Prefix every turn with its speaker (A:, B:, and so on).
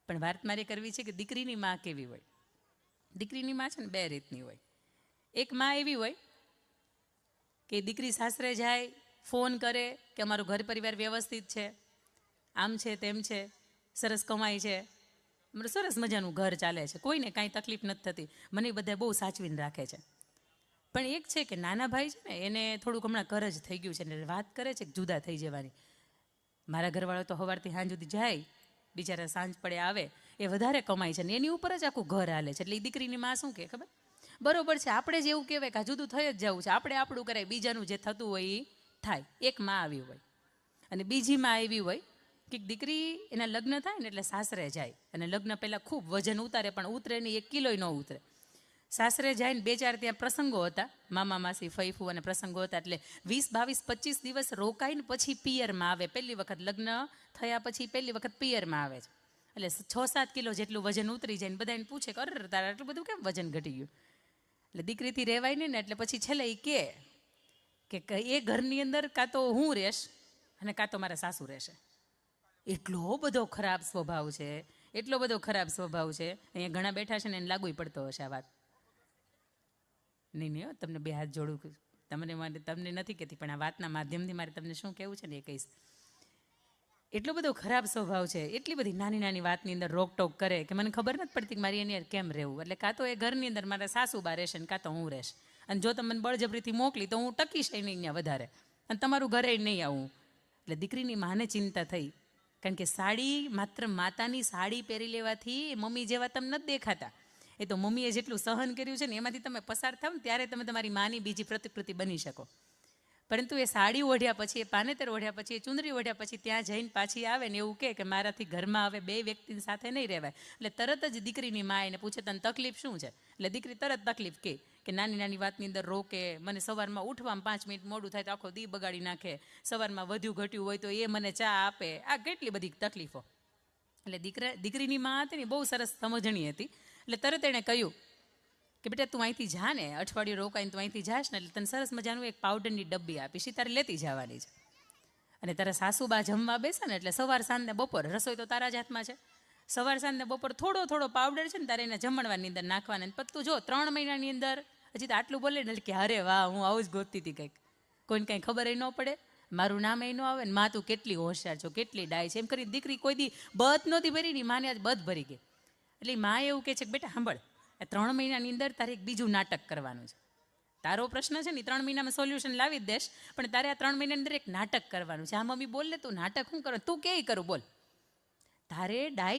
A: પણ વાત મારે કરવી છે કે દીકરીની માં કેવી હોય. દીકરીની માં છે ને બે રીતની હોય. એક માં એવી હોય કે દીકરી સાસરે જાય, ફોન કરે કે અમારું ઘર પરિવાર વ્યવસ્થિત છે, આમ છે તેમ છે, સરસ કમાય છે, અમારું સરસ મજાનું ઘર ચાલે છે, કોઈને કાંઈ તકલીફ નથી થતી, મને બધા બહુ સાચવીને રાખે છે. પણ એક છે કે નાના ભાઈ છે ને એને થોડુંક હમણાં ઘર જ થઈ ગયું છે ને વાત કરે છે કે જુદા થઈ જવાની. મારા ઘરવાળો તો સવારથી સાંજ સુધી જાય, બિચારા સાંજ પડે આવે, એ વધારે કમાય છે ને એની ઉપર જ આખું ઘર હાલે છે. એટલે એ દીકરીની માં શું કહે ખબર? બરોબર છે, આપણે જ એવું કહેવાય કે આ જુદું થઈ જ જવું છે, આપણે આપણું કરાય, બીજાનું જે થતું હોય એ થાય. એક માં આવી હોય. અને બીજી માં એવી હોય કે દીકરી એના લગ્ન થાય ને એટલે સાસરે જાય અને લગ્ન પહેલાં ખૂબ વજન ઉતારે, પણ ઉતરે નહીં, 1 કિલોય ન ઉતરે. સાસરે જાય ને 2-4 ત્યાં પ્રસંગો હતા, મામા માસી ફઈફુ અને પ્રસંગો હતા, એટલે 20, 22, 25 દિવસ રોકાઈને પછી પિયરમાં આવે. પહેલી વખત લગ્ન થયા પછી પહેલી વખત પિયરમાં આવે છે. એટલે 6-7 કિલો જેટલું વજન ઉતરી જાય ને બધા એને પૂછે કે અરે તારા આટલું બધું કેમ વજન ઘટી ગયું? એટલે દીકરીથી રહેવાય નહીં ને એટલે પછી છેલ્લે એ કે એ ઘરની અંદર કાં તો હું રહીશ અને કાં તો મારા સાસુ રહેશે. એટલો બધો ખરાબ સ્વભાવ છે, એટલો બધો ખરાબ સ્વભાવ છે. અહીંયા ઘણા બેઠા છે ને એને લાગુ પડતો હશે આ વાત. નહીં, તમને 2 હાથ જોડું, તમને નથી કહેતી, પણ આ વાતના માધ્યમથી મારે તમને શું કહેવું છે ને એ કહીશ. એટલો બધો ખરાબ સ્વભાવ છે, એટલી બધી નાની નાની વાતની અંદર રોકટોક કરે કે મને ખબર નથી પડતી કે મારી એની કેમ રહેવું. એટલે કાં તો એ ઘરની અંદર મારા સાસુબા રહેશે ને કાં તો હું રહીશ, અને જો તમે મને બળજબરીથી મોકલી તો હું ટકીશ નહીં અહીંયા વધારે, અને તમારું ઘરે નહીં આવું. એટલે દીકરીની માને ચિંતા થઈ, કારણ કે સાડી માત્ર માતાની સાડી પહેરી લેવાથી મમ્મી જેવા તમે નથી દેખાતા. એ તો મમ્મીએ જેટલું સહન કર્યું છે ને એમાંથી તમે પસાર થાવ ને ત્યારે તમે તમારી માની બીજી પ્રતિકૃતિ બની શકો. પરંતુ એ સાડી ઓઢ્યા પછી, એ પાનેતર ઓઢ્યા પછી, એ ચુંદરી ઓઢ્યા પછી ત્યાં જઈને પાછી આવે ને એવું કે મારાથી ઘરમાં હવે 2 વ્યક્તિ સાથે નહીં રહેવાય. એટલે તરત જ દીકરીની મા એને પૂછે તને તકલીફ શું છે? એટલે દીકરી તરત તકલીફ કે નાની નાની વાતની અંદર રોકે, મને સવારમાં ઉઠવામાં 5 મિનિટ મોડું થાય તો આખો દી બગાડી નાખે, સવારમાં વધ્યું ઘટ્યું હોય તો એ મને ચા આપે, આ કેટલી બધી તકલીફો. એટલે દીકરીની મા હતી ને બહુ સરસ સમજણી હતી. એટલે તરત એણે કહ્યું કે બેટા તું અહીંથી જા ને, અઠવાડિયું રોકાઈને તું અહીંથી જાશ ને એટલે તને સરસ મજાનું એક પાવડરની ડબ્બી આપીશ, એ તારે લેતી જવાની છે. અને તારા સાસુબા જમવા બેસે ને એટલે સવાર સાંજ ને બપોર, રસોઈ તો તારા જ હાથમાં છે, સવાર સાંજ ને બપોર થોડો થોડો પાવડર છે ને તારે એને જમણવાની અંદર નાખવાના. પછી તું જો 3 મહિનાની અંદર હજી તો આટલું બોલે ને કે અરે વાહ, હું આવું જ ગોતતી હતી કંઈક, કોઈને કંઈ ખબર ન પડે, મારું નામ એ ન આવે ને માં તું કેટલી હોશિયાર છો, કેટલી ડાય છે, એમ કરી દીકરી કોઈ દી બધ નહોતી ભરી ને માને આજ બધ ભરી ગઈ. એટલે માં એવું કહે છે કે બેટા સાંભળ, 3 મહિનાની અંદર તારે એક બીજું નાટક કરવાનું છે. તારો પ્રશ્ન છે ને 3 મહિનામાં સોલ્યુશન લાવી જ દેશ, પણ તારે આ 3 મહિનાની અંદર એક નાટક કરવાનું છે. આ મમ્મી બોલ લે તું નાટક શું કરો, તું કે કરું બોલ. તારે ડાય